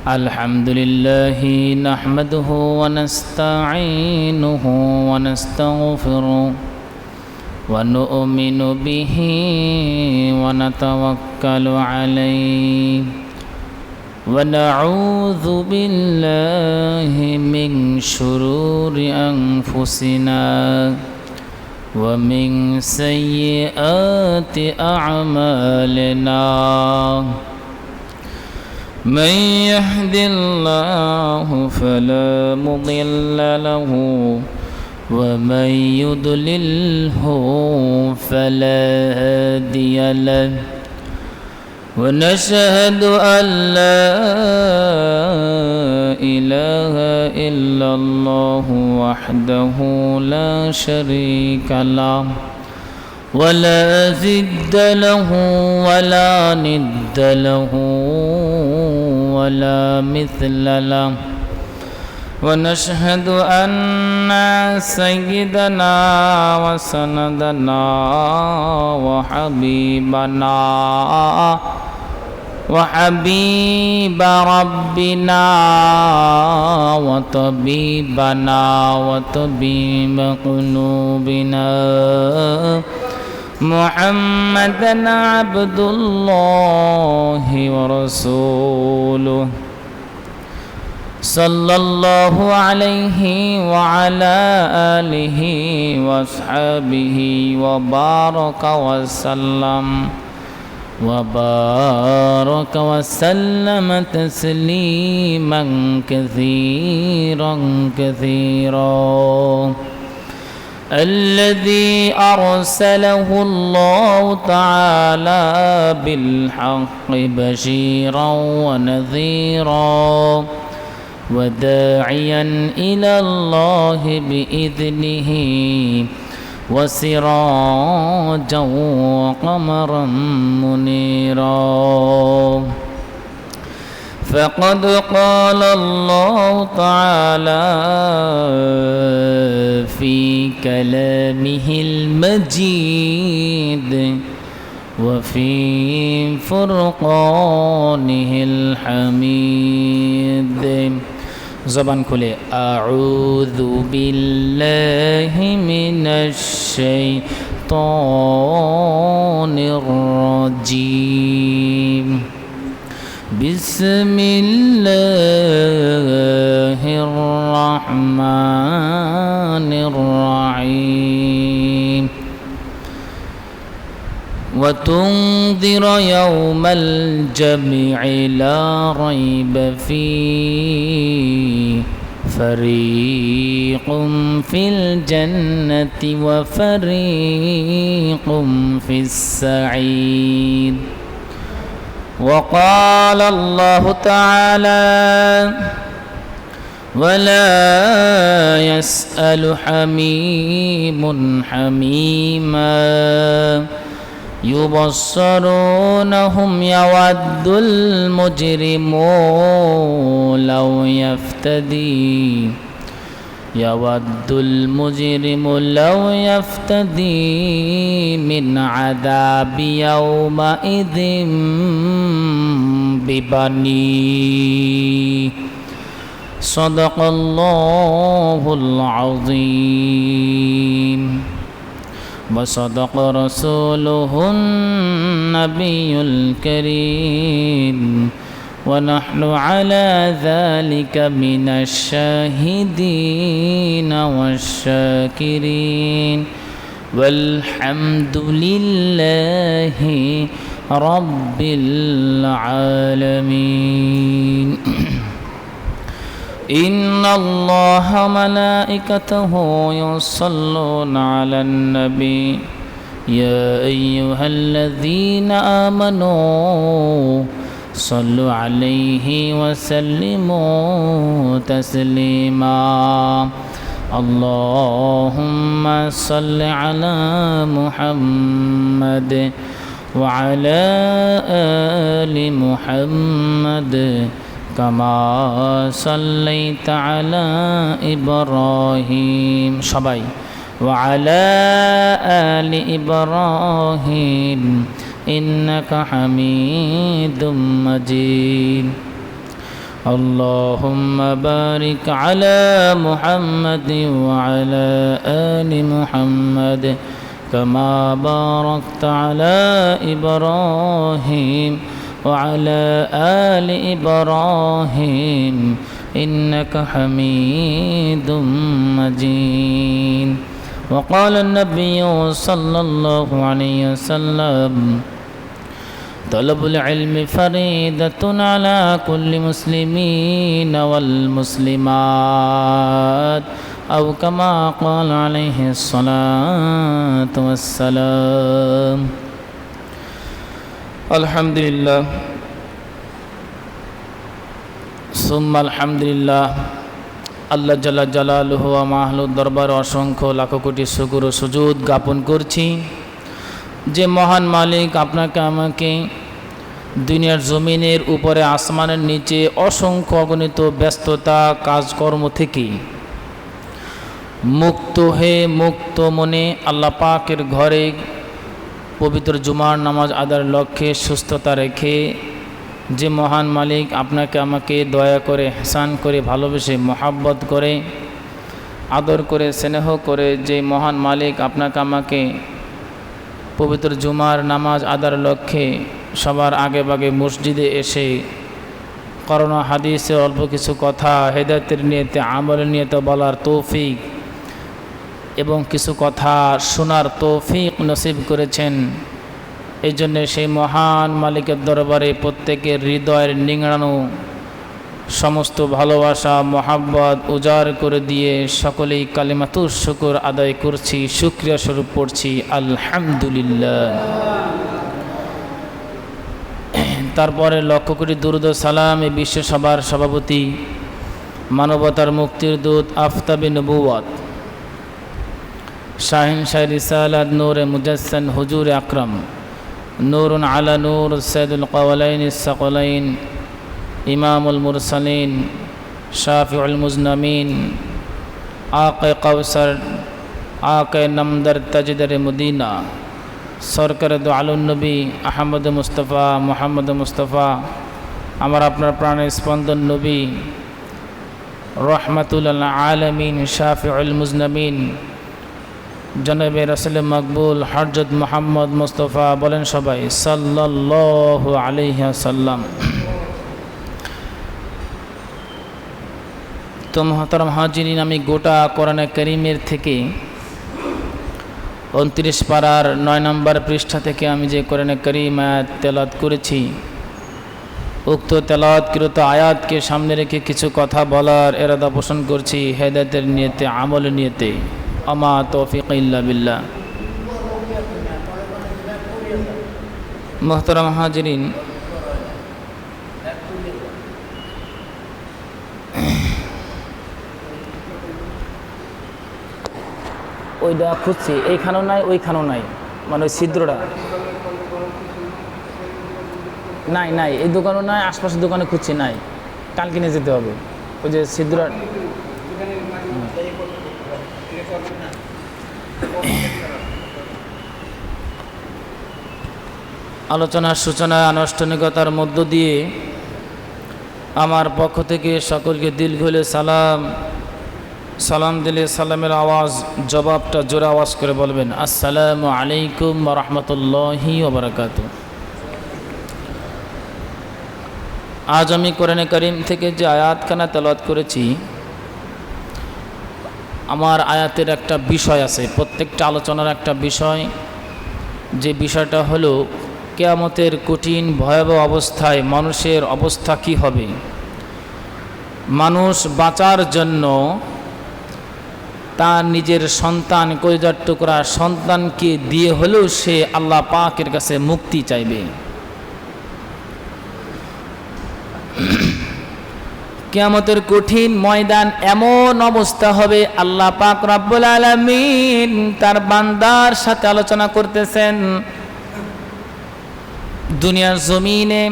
الحمد لله نحمده ونستعينه ونستغفره ونؤمن به ونتوكل عليه ونعوذ بالله من شرور أنفسنا ومن سيئات أعمالنا من يهد الله فلا مضل له ومن يضلله فلا هادي له ونشهد أن لا إله إلا الله وحده لا شريك له ولا ضد له ولا ند له ولا مثل له ونشهد أن سيدنا وسندنا وحبيب ربنا وطبيبنا وطبيب قلوبنا محمدا عبد الله ورسوله صلى الله عليه وعلى آله وأصحابه وبارك وسلم تسليما كثيرا الذي أرسله الله تعالى بالحق بشيرا ونذيرا وداعيا إلى الله بإذنه وسراجا وقمرا منيرا فقد قال الله تعالى في كلامه المجيد وفي فرقانه الحميد زبان كله أعوذ بالله من الشيطان الرجيم بسم الله الرحمن الرحيم وتنذر يوم الجمع لا ريب فيه فريق في الجنة وفريق في السعير وقال الله تعالى ولا يسأل حميم حميما يبصرونهم يود المجرم لو يفتدي من عذاب يومئذ ببنيه صدق الله العظيم وصدق رسوله النبي الكريم ونحن على ذلك من الشاهدين والشاكرين والحمد لله رب العالمين إن الله ملائكته يصلون على النبي يا أيها الذين آمنوا صلوا عليه وسلموا تسليما اللهم صل على محمد وعلى آل محمد كما صليت على إبراهيم সবাই وعلى آل إبراهيم إنك حميد مجيد اللهم بارك على محمد وعلى آل محمد كما باركت على إبراهيم وعلى آل إبراهيم إنك حميد مجيد وقال النبي صلى الله عليه وسلم طلب العلم فريضة على كل مسلمين والمسلمات أو كما قال عليه الصلاة والسلام الحمد لله ثم الحمد لله আল্লাহ জাল্লা জালালুহু ওয়া মাহলুদ দরবার অসংখ্য লাখ কোটি শুকর ও সুজুদ জ্ঞাপন করছি যে মহান মালিক আপনাকে আমাকে দুনিয়ার জমিনের উপরে আসমানের নিচে অসংখ্য অগণিত ব্যস্ততা কাজকর্ম থেকে মুক্ত হয়ে মুক্ত মনে আল্লাহ পাকের ঘরে পবিত্র জুমার নামাজ আদায়ের লক্ষ্যে সুস্থতা রেখে যে মহান মালিক আপনাকে আমাকে দয়া করে ihsan করে ভালোবেসে মহাব্বত করে আদর করে স্নেহ করে যে মহান মালিক আপনাকে আমাকে পবিত্র জুমার নামাজ আদায়ের লক্ষ্যে সবার আগে ভাগে মসজিদে এসে করোনা হাদিসে অল্প কিছু কথা হেদায়েতের নিয়তে আমলের নিয়তে বলার তৌফিক এবং কিছু কথা শোনার তৌফিক নসিব করেছেন এই জন্য সেই মহান মালিকের দরবারে প্রত্যেকের হৃদয়ের নিংড়ানো সমস্ত ভালোবাসা মহাব্বত উজাড় করে দিয়ে সকলেই কালিমাতুশ শুকর আদায় করছি শুকরিয়া স্বরূপ পড়ছি আলহামদুলিল্লাহ তারপরে লক্ষ কোটি দুরূদ ও সালাম এই বিশ্ব সভার সভাপতি মানবতার মুক্তির দূত আফতাবে নবুওয়াত শাহিন শাহ রিসালাত নূরে মুজাসসান হুজুর আকরাম নূরুন আলা নূর সৈয়দুল কাওলাইন ইস-সাকলাইন ইমামুল মুরসালিন শাফিউল মুজনামিন আকে কাউসার আকে নামদার তাজদার মদিনা সরকার দু আলুন নবী আহমদ মুস্তফা মোহাম্মদ মুস্তফা আমার আপনার প্রাণের স্পন্দন নবী রহমাতুল আলামিন শাফিউল মুজনামিন জনাবে রাসূল মকবুল হযরত মুহাম্মদ মুস্তফা বলেন সবাই সাল্লাল্লাহু আলাইহি ওয়াসাল্লাম। তো মুহতারাম হাজিরিন, আমি গোটা কোরআনে কারীমের থেকে 29 পারার 9 নম্বর পৃষ্ঠা থেকে আমি যে কোরআনে কারীম আয়াত তেলাওয়াত করেছি, উক্ত তেলাওয়াতকৃত আয়াতকে সামনে রেখে কিছু কথা বলার ইরাদা পোষণ করছি হেদায়েতের নিয়তে আমলের নিয়তে। আমা তৌফিক ইল্লা বিল্লাহ। মুহতারাম হাজিরিন, ওইটা খুঁজছি, এইখানেও নাই ওইখানেও নাই, মানে ওই ছিদ্রটা নাই নাই, এই দোকানও নাই, আশপাশের দোকানে খুঁজছি নাই, কালকে নিয়ে যেতে হবে ওই যে ছিদ্রটা। আলোচনার সূচনায় আনুষ্ঠানিকতার মধ্য দিয়ে আমার পক্ষ থেকে সকলকে দিল খুলে সালাম দিলে সালামের আওয়াজ জবাবটা জোরে আওয়াজ করে বলবেন আসসালামু আলাইকুম ওয়া রাহমাতুল্লাহি ওয়া বারাকাতুহু। আজ আমি কোরআনে কারীম থেকে যে আয়াতখানা তেলাওয়াত করেছি, আমার আয়াতের একটা বিষয় আছে, প্রত্যেকটা আলোচনার একটা বিষয়, যে বিষয়টা হলো কিয়ামতের কঠিন ভয়াবহ অবস্থায় মানুষের অবস্থা কি হবে। মানুষ বাঁচার জন্য তার নিজের সন্তান, কলিজার টুকরা সন্তানকে দিয়ে হলেও সে আল্লাহ পাকের কাছে মুক্তি চাইবে। কিয়ামতের কঠিন ময়দান এমন অবস্থা হবে, আল্লাহ পাক রব্বুল আলামিন তার বান্দার সাথে আলোচনা করতেছেন। দুনিয়ার জমিনে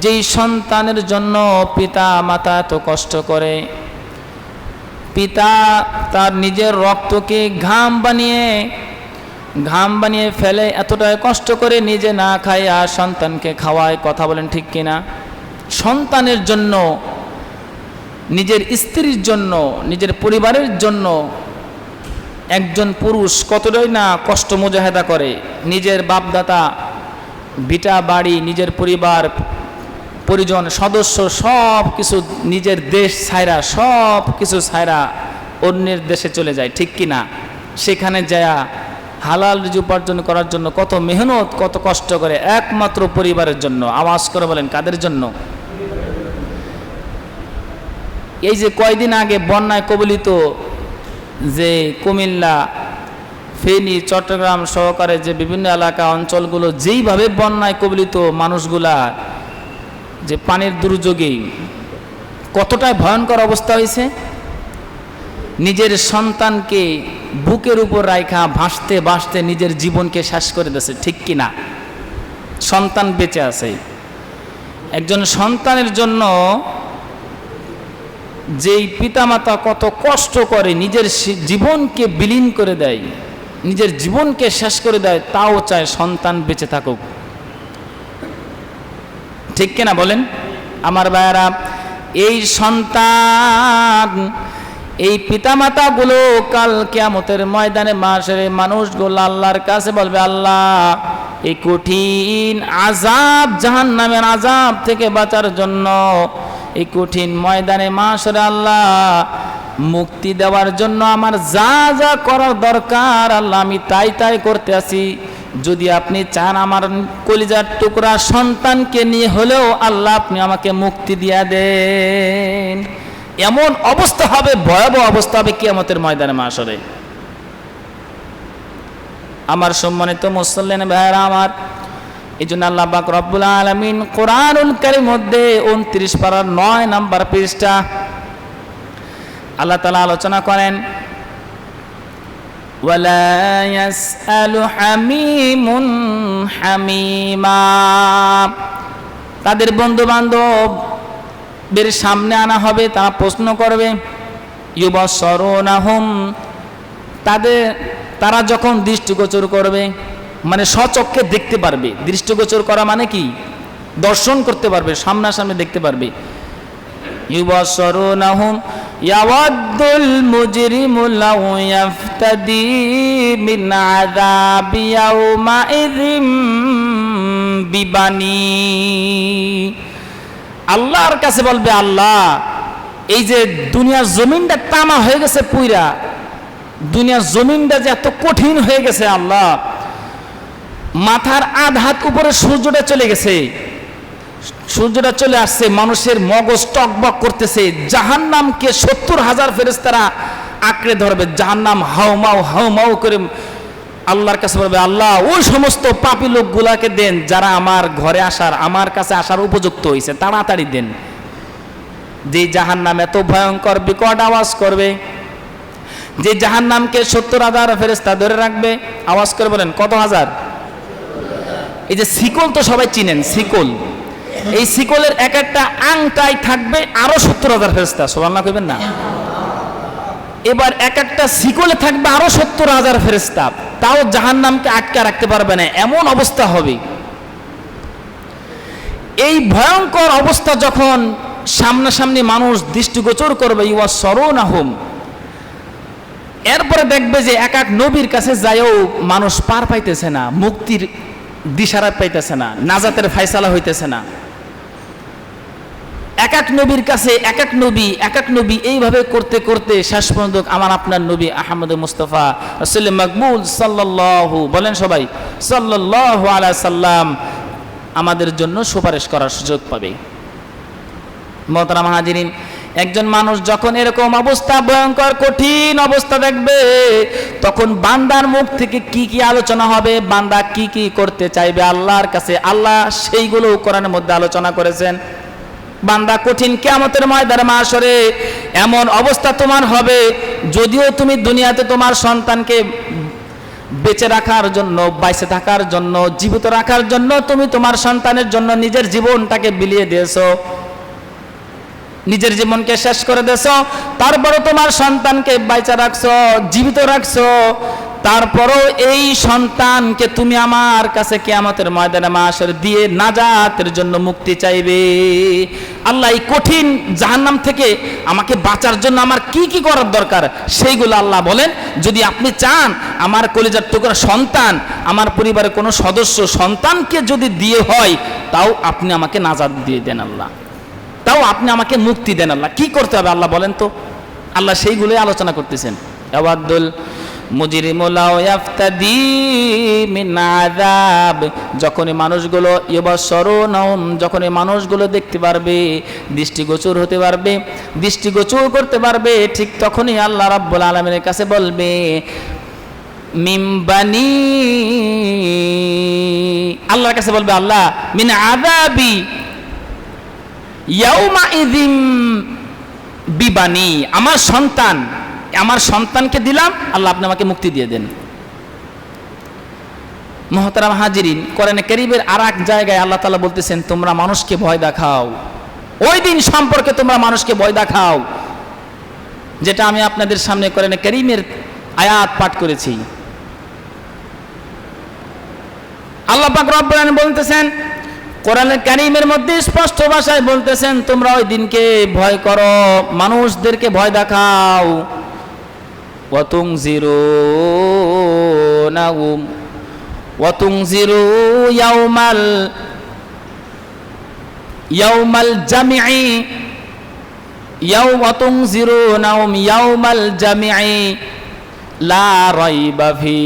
যেই সন্তানের জন্য পিতা মাতা এত কষ্ট করে, পিতা তার নিজের রক্তকে ঘাম বানিয়ে ঘাম বানিয়ে ফেলে, এতটাই কষ্ট করে নিজে না খায় আর সন্তানকে খাওয়ায়। কথা বলেন ঠিক কিনা? সন্তানের জন্য, নিজের স্ত্রীর জন্য, নিজের পরিবারের জন্য একজন পুরুষ কতটাই না কষ্ট মুজাহেদা করে। নিজের বাপদাতা, ভিটা বাড়ি, নিজের পরিবার পরিজন সদস্য সব কিছু, নিজের দেশ ছাইরা, সব কিছু ছাইরা অন্যের দেশে চলে যায়, ঠিক কিনা? সেখানে যায়া হালাল রুজি উপার্জন করার জন্য কত মেহনত, কত কষ্ট করে, একমাত্র পরিবারের জন্য। আওয়াজ করে বলেন কাদের জন্য? এই যে কয়দিন আগে বন্যায় কবলিত যে কুমিল্লা, ফেনী, চট্টগ্রাম সহকারে যে বিভিন্ন এলাকা অঞ্চলগুলো যেইভাবে বন্যায় কবলিত মানুষগুলা, যে পানির দুর্যোগে কতটাই ভয়ঙ্কর অবস্থা হয়েছে। নিজের সন্তানকে বুকের উপর রাইখা ভাসতে ভাসতে নিজের জীবনকে শেষ করে দিয়েছে, ঠিক কিনা? সন্তান বেঁচে আছে। একজন সন্তানের জন্য যেই পিতামাতা কত কষ্ট করে নিজের জীবনকে বিলীন করে দেয়, নিজের জীবনকে শেষ করে দেয়, তাও চায় সন্তান বেঁচে থাকুক, ঠিক কিনা বলেন আমার ভাইয়েরা? এই সন্তান, এই পিতামাতাগুলো কাল কিয়ামতের ময়দানে মাশারে মানুষগুলো আল্লাহর কাছে বলবে, আল্লাহ এই কঠিন আযাব, জাহান্নামের আযাব থেকে বাঁচার জন্য, এই কঠিন ময়দানে মাশারে আল্লাহ মুক্তি দেওয়ার জন্য আমার যা যা করার দরকার আল্লাহ আমি তাই তাই করতে আছি। যদি আপনি চান আমার কলিজার টুকরা সন্তানকে নিয়ে হলেও আল্লাহ আপনি আমাকে মুক্তি দিয়া দেন। এমন অবস্থা হবে, ভয়াবহ অবস্থা হবে কিয়ামতের ময়দানে মাশরে। আমার সম্মানিত মুসল্লিন ভাইরা আমার, এই জন্য আল্লাহ পাক রব্বুল আলামিন কোরআনুল কারীমের মধ্যে 29 পারার 9 নম্বর পৃষ্ঠা আল্লাহ তাআলা আলোচনা করেন, ওয়ালা ইয়াসআলু হামিমুন হামিমা। তাদের বন্ধু বান্ধবের সামনে আনা হবে, তারা প্রশ্ন করবে, ইউবাসসিরুনাহুম, তারা যখন দৃষ্টিগোচর করবে, মানে স্বচক্ষে দেখতে পারবে। দৃষ্টিগোচর করা মানে কি? দর্শন করতে পারবে, সামনাসামনি দেখতে পারবে। ইউবাসসিরুনাহুম ইয়াওয়াদ্দুল মুজরিমু লাউ ইয়াফতাদি মিন আযাবি ইয়াউমাইযিম বিবানি। আল্লাহর কাছে বলবে, আল্লাহ এই যে দুনিয়ার জমিনটা তামা হয়ে গেছে পুইরা, দুনিয়ার জমিনটা যে এত কঠিন হয়ে গেছে, আল্লাহ মাথার আধ হাত উপরে সূর্যটা চলে গেছে, সূর্যটা চলে আসছে, মানুষের মগজ টকবক করতেছে, জাহান্নামকে 70,000 ফেরেশতারা আঁকড়ে ধরবে, জাহান্নাম হাউমাউ হাউমাউ করে আল্লাহর কাছে বলবে, আল্লাহ ওই সমস্ত পাপী লোকগুলাকে দেন যারা আমার ঘরে আসার, আমার কাছে আসার উপযুক্ত হয়েছে, তাড়াতাড়ি দেন। যে জাহান্নাম এত ভয়ঙ্কর বিকট আওয়াজ করবে, যে জাহান্নামকে 70,000 ফেরেশতা ধরে রাখবে। আওয়াজ করে বলেন কত হাজার? এই যে শিকল তো সবাই চিনেন, শিকল, এই শিকলের এক একটা আংটাই থাকবে আরো 70,000 ফেরেশতা, সুবহানাল্লাহ কইবেন না? এবার এক একটা শিকলে থাকবে আরো 70,000 ফেরেশতা, তাও জাহান্নামকে আটকে রাখতে পারবে না, এমন অবস্থা হবে। এই ভয়ঙ্কর অবস্থা যখন সামনাসামনি মানুষ দৃষ্টিগোচর করবে, ইউবাসসিরুনাহুম, এরপরে দেখবে যে এক এক নবীর কাছে যায়ও মানুষ পার পাইতেছে না, মুক্তির দিশারা পাইতেছে না, নাজাতের ফায়সালা হইতেছে না। এক এক নবীর কাছে এক এক নবী এইভাবে করতে করতে শেষ পর্যন্ত আমার আপনার নবী আহমদ মুস্তাফা রাসূল মাকবুল সাল্লাল্লাহু, বলেন সবাই, সাল্লাল্লাহু আলাইহি সাল্লাম আমাদের জন্য সুপারিশ করার সুযোগ পাবে। মুহতারাম হাজিরিন, একজন মানুষ যখন এরকম অবস্থা, ভয়ঙ্কর কঠিন অবস্থা দেখবে, তখন বান্দার মুখ থেকে কি কি আলোচনা হবে, বান্দা কি কি করতে চাইবে আল্লাহর কাছে, আল্লাহ সেইগুলো কোরআনের মধ্যে আলোচনা করেছেন। বান্দা কঠিন কিয়ামতের ময়দানে মাশরে এমন অবস্থা তোমার হবে, যদিও তুমি দুনিয়াতে তোমার সন্তানকে বেঁচে রাখার জন্য, বাইসে থাকার জন্য, জীবিত রাখার জন্য তুমি তোমার সন্তানের জন্য নিজের জীবনটাকে বিলিয়ে দিয়েছো, নিজের জীবনকে শেষ করে দিয়েছো, তারপরে তোমার সন্তানকে বাইচা রাখছো, জীবিত রাখছো, তারপরও এই সন্তানকে তুমি আমার কাছে কিয়ামতের ময়দানে মাশরে দিয়ে নাজাতের জন্য মুক্তি চাইবে। আল্লাহ এই কঠিন জাহান্নাম থেকে আমাকে বাঁচার জন্য আমার কি কি করার দরকার সেইগুলো আল্লাহ বলেন। যদি আপনি চান আমার কলিজার টুকরা সন্তান, আমার পরিবারের কোনো সদস্য সন্তানকে যদি দিয়ে হয়, তাও আপনি আমাকে নাজাত দিয়ে দেন আল্লাহ, তাও আপনি আমাকে মুক্তি দেন আল্লাহ। কি করতে হবে আল্লাহ বলেন তো? আল্লাহ সেইগুলোই আলোচনা করতেছেন। আওয়াদুল মুজরিমুলাও ইয়াফতাদি মিন আযাব, যখনই মানুষগুলো ইবাসরুনহুম, যখনই মানুষগুলো দেখতে পারবে, দৃষ্টিগোচর হতে পারবে, দৃষ্টিগোচর করতে পারবে, ঠিক তখনই আল্লাহ রাব্বুল আলামিনের কাছে বলবে মিন বানি, আল্লাহর কাছে বলবে আল্লাহ মিন আযাবি ইয়াউমা ইযিম বিবানি, আমার সন্তান, আমার সন্তানকে দিলাম, আল্লাহ আপনি আমাকে মুক্তি দিয়ে দেন। মুহতারাম হাজিরিন, কোরআনে কারীমের আর এক জায়গায় আল্লাহ তাআলা বলতেছেন তোমরা মানুষকে ভয় দেখাও, ওই দিন সম্পর্কে তোমরা মানুষকে ভয় দেখাও, যেটা আমি আপনাদের সামনে কোরআনে কারীমের আয়াত পাঠ করেছি। আল্লাহ পাক রব্বুল আলামিন বলতেছেন কোরআনে কারীমের মধ্যে স্পষ্ট ভাষায় বলতেছেন তোমরা ওই দিনকে ভয় করো, মানুষদেরকে ভয় দেখাও। ওয়াতুনজিরুনাহুম ওয়াতুনজিরু ইয়াউমাল জামিই ওয়াতুনজিরুনাহুম ইয়াউমাল জামিই লা রাইবা ফি,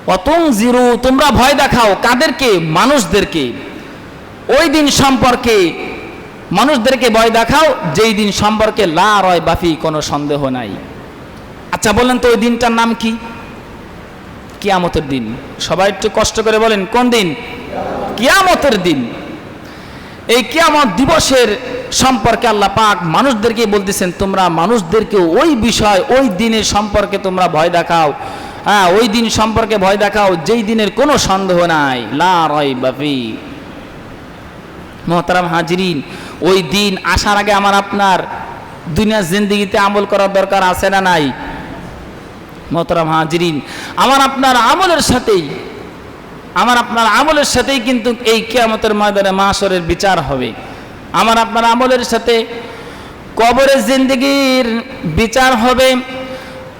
ওয়াতুনজিরু তোমরা ভয় দেখাও কাদেরকে? মানুষদেরকে। ওই দিন সম্পর্কে মানুষদেরকে ভয় দেখাও যেই দিন সম্পর্কে লা রাইবা ফি, কোনো সন্দেহ নাই। আচ্ছা বলেন তো ওই দিনটার নাম কি? কিয়ামতের দিন। সবাই একটু কষ্ট করে বলেন কোন দিন? কিয়ামতের দিন। এই কিয়ামত দিবসের সম্পর্কে আল্লাহ পাক মানুষদেরকে বলতেছেন তোমরা মানুষদেরকে ওই বিষয়, ওই দিনের সম্পর্কে তোমরা ভয় দেখাও। হ্যাঁ, ওই দিন সম্পর্কে ভয় দেখাও যেই দিনের কোনো সন্দেহ নাই, লা রাইবা ফি। মুহতারাম হাজিরিন, ওই দিন আসার আগে আমার আপনার দুনিয়ার জিন্দেগিতে আমল করার দরকার আছে না নাই? মুহতারাম হাজিরিন, আমার আপনার আমলের সাথেই কিন্তু এই কিয়ামতের ময়দানে মাশরের বিচার হবে। আমার আপনার আমলের সাথে কবরের জিন্দেগির বিচার হবে,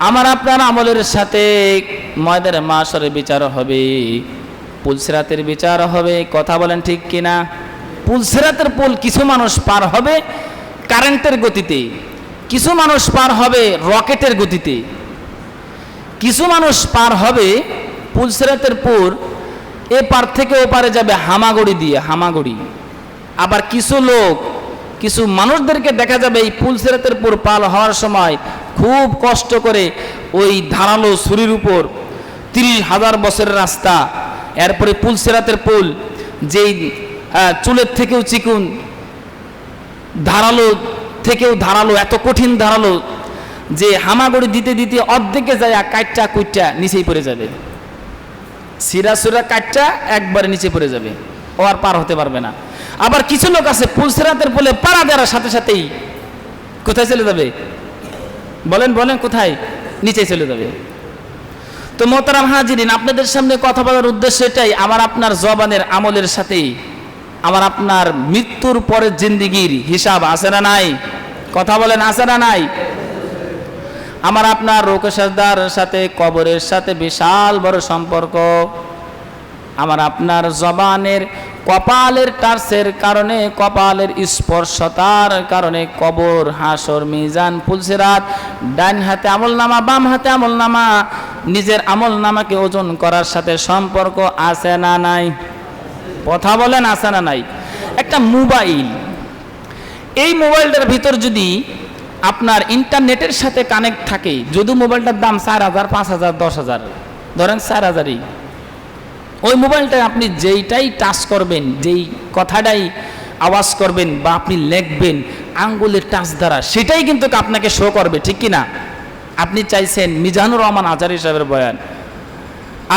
আমার আপনার আমলের সাথে ময়দানে মাশরের বিচার হবে, পুলসিরাতের বিচার হবে। কথা বলেন ঠিক কিনা? পুলসিরাতের পুল কিছু মানুষ পার হবে কারেন্টের গতিতে, কিছু মানুষ পার হবে রকেটের গতিতে, কিছু মানুষ পার হবে পুলসিরাতের পুল এ পার থেকে ও পারে যাবে হামাগুড়ি দিয়ে, হামাগুড়ি। আবার কিছু মানুষদেরকে দেখা যাবে এই পুলসিরাতের পুল পার হওয়ার সময় খুব কষ্ট করে ওই ধারালো ছুরির উপর 30,000 বছরের রাস্তা, এরপরে পুলসিরাতের পুল যেই চুলের থেকেও চিকুন, ধারালো থেকেও ধারালো, এত কঠিন ধারালো যে হামাগুড়ি দিতে দিতে অর্ধেকে যায় কাটটা কুইটটা নিচেই পড়ে যাবে, সিরা সুরা কাটটা একবারে নিচে পড়ে যাবে, ও আর পার হতে পারবে না। আবার কিছু লোক আছে পুলসিরাতের পুলে পাড়া দেওয়ার সাথে সাথেই কোথায় চলে যাবে? বলেন বলেন কোথায়? নিচে চলে যাবে। তো মোহতারাম হাজিরিন, আপনাদের সামনে কথা বলার উদ্দেশ্য এটাই, আমার আপনার জবানের আমলের সাথেই আমার আপনার মৃত্যুর পরের জিন্দেগির হিসাব আছে না নাই? কথা বলেন আছে না নাই? আমার আপনার রুকু সাজদার সাথে কবরের সাথে বিশাল বড় সম্পর্ক। আমার আপনার জবানের কপালের টাচের কারণে, কপালের স্পর্শতার কারণে কবর, হাসর, মিজান, পুলসিরাত, ডান হাতে আমলনামা, বাম হাতে আমলনামা, নিজের আমলনামাকে ওজন করার সাথে সম্পর্ক আছে না নাই? কথা বলেন আছে না নাই? একটা মোবাইল, এই মোবাইলটার ভিতর যদি আপনার ইন্টারনেটের সাথে কানেক্ট থাকে, যদি মোবাইলটার দাম 4,000, 5,000, 10,000, ধরেন 4,000, ওই মোবাইলটা আপনি যেইটাই টাচ করবেন, যেই কথাটাই আওয়াজ করবেন বা আপনি লিখবেন আঙ্গুলের টাচ দ্বারা, সেটাই কিন্তু আপনাকে শো করবে, ঠিক কিনা? আপনি চাইছেন মিজানুর রহমান আজহারী সাহেবের বয়ান,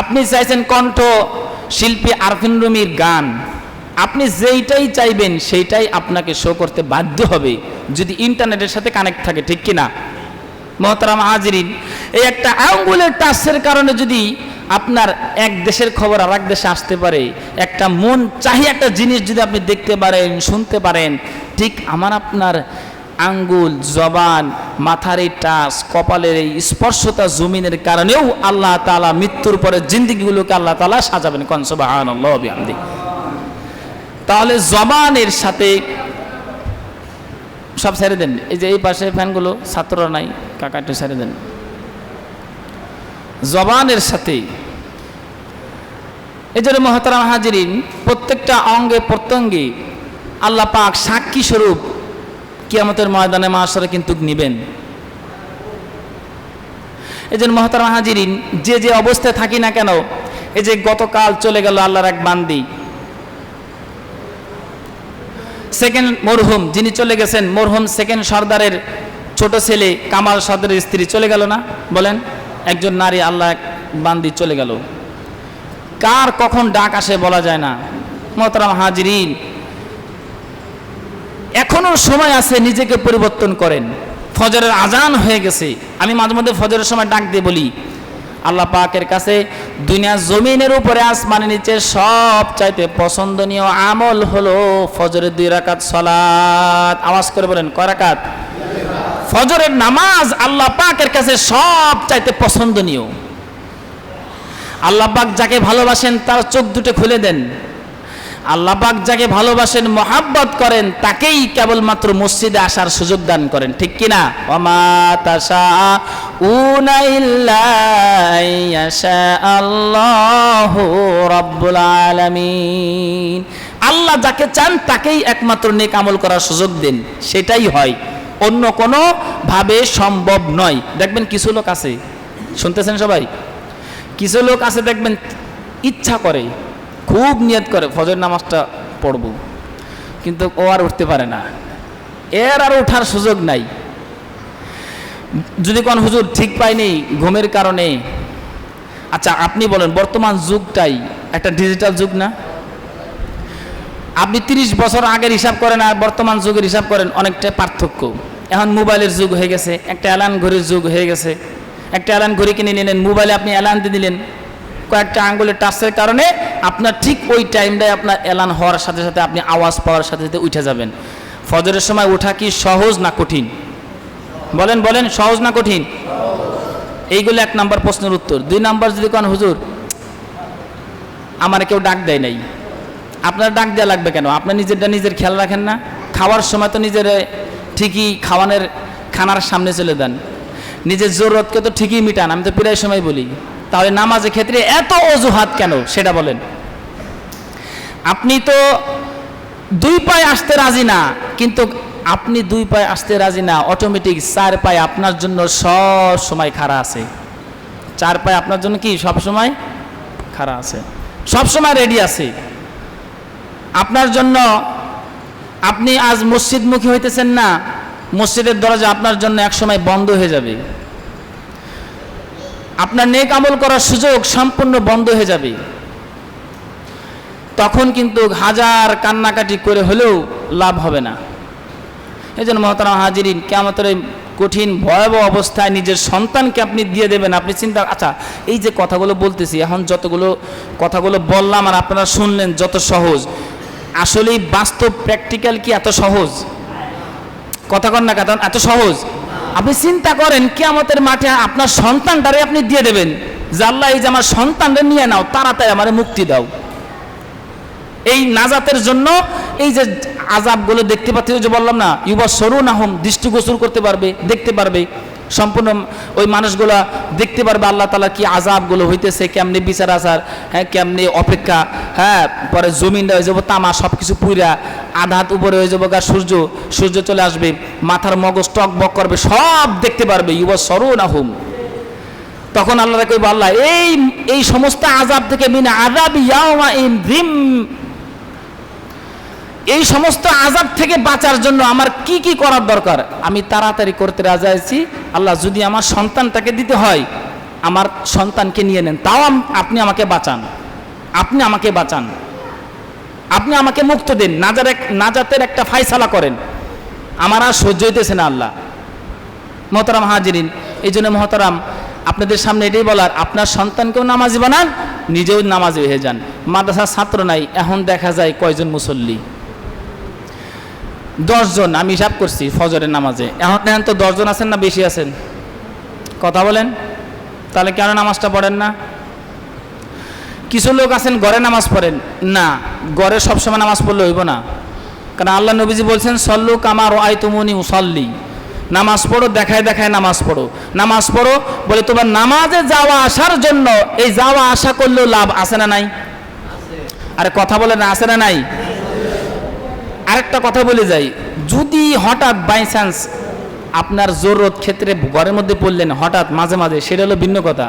আপনি চাইছেন কণ্ঠ শিল্পী আরফিন রুমির গান, আপনি যেইটাই চাইবেন সেইটাই আপনাকে শো করতে বাধ্য হবে যদি ইন্টারনেটের সাথে কানেক্ট থাকে, ঠিক কিনা? মুহতারাম হাজিরিন, এই একটা আঙ্গুলের টাচের কারণে যদি আপনার এক দেশের খবর আর এক দেশে আসতে পারে, একটা মন চাহি একটা জিনিস যদি আপনি দেখতে পারেন, শুনতে পারেন, ঠিক আমার আপনার আঙ্গুল, জবান, মাথার এই টাচ, কপালের এই স্পর্শতা, জমিনের কারণেও আল্লাহ তাআলা মৃত্যুর পরে জিন্দেগিগুলোকে আল্লাহ তাআলা সাজাবেন। কোন সুবহানাল্লাহ ওয়া বিহামদিহি। তাহলে জবানের সাথে সব ছেড়ে দেন। এই যে এই পাশে ফ্যানগুলো, ছাত্ররা নাই, কাকা একটু ছেড়ে দেন। জবানের সাথে এই জন্য মুহতারাম হাজিরিন, প্রত্যেকটা অঙ্গে প্রত্যঙ্গে আল্লাহ পাক সাক্ষী স্বরূপ কিয়ামতের ময়দানে মাশারে কিন্তু নিবেন। এই জন্য মুহতারাম হাজিরিন, যে যে অবস্থায় থাকি না কেন, এই যে গতকাল চলে গেল আল্লাহর এক বান্দি, সেকেন্ড মরহুম যিনি চলে গেছেন, মরহুম সেকেন্ড সর্দারের ছোট ছেলে কামাল সর্দারের স্ত্রী চলে গেল না? বলেন, একজন নারী, আল্লাহ এক বান্দি চলে গেল। কার কখন ডাক আসে বলা যায় না। মুহতারাম হাজিরিন, এখনো সময় আছে, নিজেকে পরিবর্তন করেন। ফজরের আজান হয়ে গেছে। আমি মাঝে মধ্যে ফজরের সময় ডাক দিয়ে বলি, আল্লাহ পাকের কাছে দুনিয়া জমিনের উপরে আসমানের নিচে সব চাইতে পছন্দনীয় আমল হলো ফজরের 2 রাকাত সালাত। আওয়াজ করে বলেন, কয় রাকাত? ফজরের নামাজ আল্লাহ পাকের কাছে সব চাইতে পছন্দনীয়। আল্লাহ পাক যাকে ভালোবাসেন তার চোখ দুটো খুলে দেন। আল্লাহ পাক যাকে ভালোবাসেন, মহাব্বত করেন, তাকেই কেবলমাত্র মসজিদে আসার সুযোগ দান করেন, ঠিক কিনা? ওয়ামা তাশাউনা ইল্লা আইয়াশা আল্লাহু রাব্বুল আলামিন। আল্লাহ যাকে চান তাকেই একমাত্র নেক আমল করার সুযোগ দেন, সেটাই হয়, অন্য কোনো ভাবে সম্ভব নয়। দেখবেন কিছু লোক আছে, শুনতেছেন সবাই, কিছু লোক আছে দেখবেন ইচ্ছা করে, খুব নিয়ত করে ফজর নামাজটা পড়ব, কিন্তু ও আর উঠতে পারে না, এর আর ওঠার সুযোগ নাই। যদি কোন হুজুর ঠিক পাইনি ঘুমের কারণে, আচ্ছা আপনি বলেন, বর্তমান যুগটাই একটা ডিজিটাল যুগ না? আপনি 30 বছর আগের হিসাব করেন আর বর্তমান যুগের হিসাব করেন, অনেকটাই পার্থক্য। এখন মোবাইলের যুগ হয়ে গেছে, একটা অ্যালার্ম ঘড়ির যুগ হয়ে গেছে। একটা অ্যালার্ম ঘড়ি কিনে নিলেন, মোবাইলে আপনি অ্যালার্ম দিয়ে দিলেন, কয়েকটা আঙ্গুলের টাচের কারণে আপনার ঠিক ওই টাইমটায় আপনার অ্যালার্ম হওয়ার সাথে সাথে আপনি আওয়াজ পাওয়ার সাথে সাথে উঠে যাবেন। ফজরের সময় ওঠা কি সহজ না কঠিন? বলেন বলেন, সহজ না কঠিন? এইগুলো 1 নম্বর প্রশ্নের উত্তর। 2 নম্বর যদি কোন হুজুর আমার কেউ ডাক দেয় নাই, আপনার ডাক দেওয়া লাগবে কেন? আপনার নিজেরটা নিজের খেয়াল রাখেন না? খাওয়ার সময় তো নিজের ঠিকই খানার সামনে চলে দেন, নিজের জরুরতকে তো ঠিকই মিটান, আমি তো প্রায় সময় বলি। তাহলে নামাজের ক্ষেত্রে এত অজুহাত কেন সেটা বলেন। আপনি তো 2 পায়ে আসতে রাজি না, কিন্তু আপনি 2 পায়ে আসতে রাজি না, অটোমেটিক 4 পায়ে আপনার জন্য সব সময় খাড়া আছে। 4 পায়ে আপনার জন্য কি সব সময় খাড়া আছে, সব সময় রেডি আছে আপনার জন্য। আপনি আজ মসজিদমুখী হইতেছেন না, মসজিদের দরজা আপনার জন্য এক সময় বন্ধ হয়ে যাবে, আপনার নেক আমল করার সুযোগ সম্পূর্ণ বন্ধ হয়ে যাবে। তখন কিন্তু হাজার কান্নাকাটি করে হলেও লাভ হবে না। এই জন্য মুহতারাম হাজিরিন, কিয়ামতের কঠিন ভয়াবহ অবস্থায় নিজের সন্তানকে আপনি দিয়ে দেবেন। আপনি চিন্তা, আচ্ছা এই যে কথাগুলো বলতেছি এখন, যতগুলো কথাগুলো বললাম আর আপনারা শুনলেন, যত সহজ, আসলেই বাস্তব প্র্যাকটিক্যাল কি এত সহজ? কথা কন না, কথা এত সহজ? আপনি চিন্তা করেন, কিয়ামতের মাঠে আপনার সন্তানটারে আপনি দিয়ে দেবেন যে আল্লাহ এই যে আমার সন্তানরে নিয়ে নাও, তাড়াতাড়ি আমারে মুক্তি দাও। এই নাজাতের জন্য এই যে আযাবগুলো দেখতে পাচ্ছি, যে বললাম না, ইউবাসসিরুনাহুম, দৃষ্টিগোচর করতে পারবে, দেখতে পারবে, সম্পূর্ণ ওই মানুষগুলা দেখতে পারবে আল্লাহ তাআলা কি আযাবগুলো হইতেছে, কেমনে বিচার আচার, হ্যাঁ কেমনে অপেক্ষা, হ্যাঁ পরে জমিনটা হয়ে যাবো তামা, সব কিছু পুইরা আধাত উপরে হয়ে যাবো গা, সূর্য চলে আসবে, মাথার মগজ টক বক করবে, সব দেখতে পারবে। ইউবাসসিরুনাহুম, তখন আল্লাহ কইব, আল্লাহ এই সমস্ত আযাব থেকে মিন আযাবি ইয়াউমাইন যিম, এই সমস্ত আযাব থেকে বাঁচার জন্য আমার কি কি করার দরকার আমি তাড়াতাড়ি করতে রাজি আছি। আল্লাহ যদি আমার সন্তানটাকে দিতে হয়, আমার সন্তানকে নিয়ে নেন, তাও আপনি আমাকে বাঁচান, আপনি আমাকে বাঁচান, আপনি আমাকে মুক্ত দেন, নাজাতের একটা ফায়সালা করেন, আমার আর সহ্য হইতেছে না আল্লাহ। মুহতারাম হাজিরিন, এই জন্য মুহতারাম আপনাদের সামনে এটাই বলার, আপনার সন্তানকেও নামাজি বানান, নিজেও নামাজি হয়ে যান। মাদ্রাসার ছাত্র নাই, এখন দেখা যায় কয়জন মুসল্লি? 10 জন। আমি হিসাব করছি ফজরের নামাজে, এখন তো 10 জন আছেন না বেশি আছেন? কথা বলেন। তাহলে কেন নামাজটা পড়েন না? কিছু লোক আছেন ঘরে নামাজ পড়েন না, ঘরে সবসময় নামাজ পড়লে হইব না, কারণ আল্লাহ নবীজি বলছেন সল্লু কামা রাআইতুমুনি উসাল্লি, নামাজ পড়ো দেখায় দেখায় নামাজ পড়ো। নামাজ পড়ো বলে তোমার নামাজে যাওয়া আসার জন্য, এই যাওয়া আসা করলেও লাভ আছে না নাই? আরে কথা বলে না, আছে না নাই? আরেকটা কথা বলে যাই, যদি হঠাৎ বাই চান্স আপনার জরুরত ক্ষেত্রে ঘরের মধ্যে পড়লেন হঠাৎ মাঝে মাঝে, সেটা হলো ভিন্ন কথা।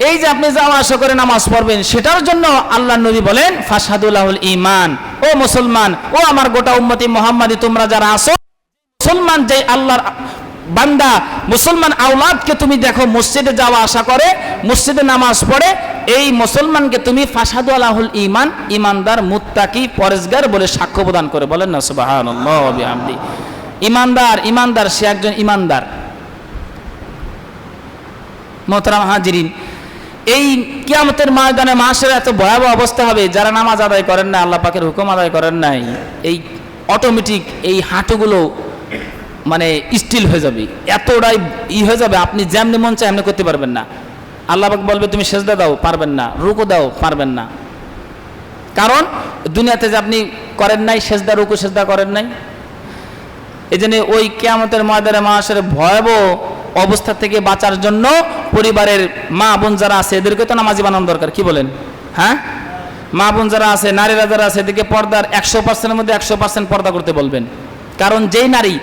এই যে আপনি যাওয়া আসা করে নামাজ পড়বেন, সেটার জন্য আল্লাহ নবী বলেন ফাশহাদুলাহুল ঈমান, ও মুসলমান, ও আমার গোটা উম্মতি মুহাম্মাদি তোমরা যারা আছো, মুসলমান যে আল্লাহর বান্দা, মুসলমান আওলাদকে তুমি দেখো মসজিদে যাওয়া আসা করে, মসজিদে নামাজ পড়ে, এই মুসলমানকে তুমি ফাশহাদুলাহুল ঈমান, ঈমানদার, মুত্তাকি, পরেজগার বলে সাক্ষ্য প্রদান করে। বলেন না সুবহানাল্লাহ ওয়া বিহামদি। ঈমানদার, ঈমানদার, সে একজন ঈমানদার। মোহতারাম হাজিরিন, এই কিয়ামতের ময়দানে মাহশারে এত ভয়াবহ অবস্থা হবে, যারা নামাজ আদায় করেন না, আল্লাহ পাকের হুকুম আদায় করেন নাই, এই অটোমেটিক এই হাঁটুগুলো মানে স্টিল হয়ে যাবে, এতটাই হয়ে যাবে, আপনি যেমনি মন চায় এমনি করতে পারবেন না। আল্লাহ পাক বলবে তুমি সেজদা দাও, পারবেন না, রুকু দাও, পারবেন না। কারণ দুনিয়াতে যে আপনি করেন নাই সেজদা, রুকু সেজদা করেন নাই। এই জন্য ওই কিয়ামতের ময়দানে মাহশারে ভয়াবহ অবস্থা থেকে বাঁচার জন্য পরিবারের মা বোন যারা আছে এদেরকে তো নামাজি বানানো দরকার। কি বলেন? হ্যাঁ, মা বোন যারা আছে, নারীরা যারা আছে, এদিকে পর্দার 100%-এর মধ্যে 100% পর্দা করতে বলবেন। কারণ যেই নারী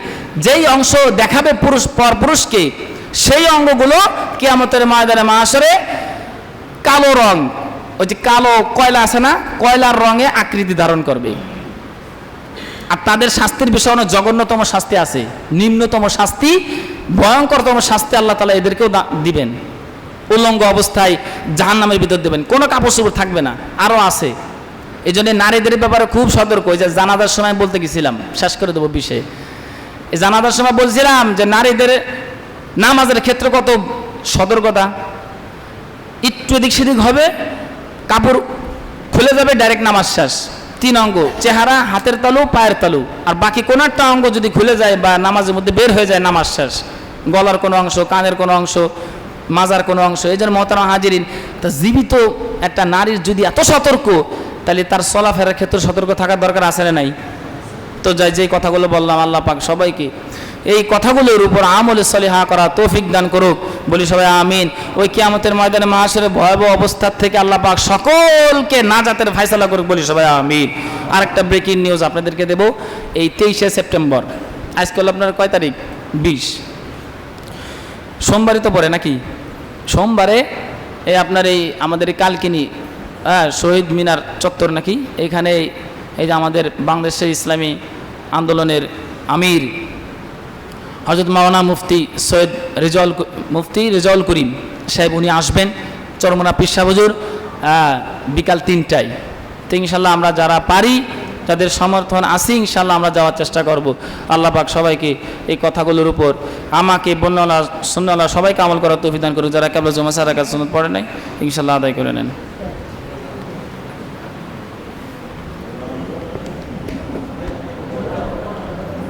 যেই অংশ দেখাবে পুরুষ পর পুরুষকে, সেই অঙ্গগুলো কিয়ামতের ময়দানে মাহশারে কালো রং, ওই যে কালো কয়লা আছে না, কয়লার রঙে আকৃতি ধারণ করবে। আর তাদের শাস্তির বিষয়ে অনেক জঘন্যতম শাস্তি আছে, নিম্নতম শাস্তি, ভয়ঙ্করতম শাস্তি আল্লাহ তাআলা এদেরকেও দিবেন। উলঙ্গ অবস্থায় জাহান্নামের ভিতর দেবেন, কোনো কাপড় চোপড় থাকবে না। আরও আছে, এই জন্য নারীদের ব্যাপারে খুব সতর্ক। যে জানাজার সময় বলতে গেছিলাম, শেষ করে দেবো বিষয়ে, এই জানাজার সময় বলছিলাম যে নারীদের নামাজের ক্ষেত্রে কত সতর্কতা। একটু এদিক সেদিক হবে, কাপড় খুলে যাবে, ডাইরেক্ট নামাজ শেষ। 3 অঙ্গ, চেহারা, হাতের তালু, পায়ের তালু, আর বাকি কোনো একটা অঙ্গ যদি খুলে যায় বা নামাজের মধ্যে বের হয়ে যায়, নামাজ শেষ। গলার কোনো অংশ, কানের কোনো অংশ, মাজার কোনো অংশ। এই জন্য মোহতারাম হাজিরিন, তা জীবিত একটা নারীর যদি এত সতর্ক, তাহলে তার চলাফেরার ক্ষেত্রে সতর্ক থাকার দরকার আছে না নাই? তো যাই, যে কথাগুলো বললাম, আল্লাহ পাক সবাইকে এই কথাগুলোর উপর আমলে সলিহা করা তৌফিক দান করুক, বলি সবাই আমিন। ওই কিয়ামতের ময়দানে মাহশারে ভয়াবহ অবস্থার থেকে আল্লাহ পাক সকলকে নাজাতের ফায়সালা করুক, বলি সবাই আমিন। আরেকটা ব্রেকিং নিউজ আপনাদেরকে দেব, এই 23শে সেপ্টেম্বর, আজকে হলো আপনার কয় তারিখ? 20। সোমবারই তো পড়ে নাকি? সোমবারে এই আপনার এই আমাদের এই কালকিনি শহীদ মিনার চত্বর নাকি, এখানে এই যে আমাদের বাংলাদেশের ইসলামী আন্দোলনের আমির হযরত মাওলানা মুফতি সৈয়দ রেজাউল করিম সাহেব, উনি আসবেন চরমোনা পীর সাহেব হুজুর বিকাল 3টায়। তো ইনশাল্লাহ আমরা যারা পারি, যাদের সমর্থন আছে, ইনশাল্লাহ আমরা যাওয়ার চেষ্টা করব। আল্লাহ পাক সবাইকে এই কথাগুলোর উপর, আমাকে বন্যওয়ালা সুন্নাওয়ালা সবাইকে আমল করার তৌফিক দান করুন। যারা কেবল জমা সারা কাজ সুন্নাত পড়ে নাই, ইনশাল্লাহ আদায় করে নেন।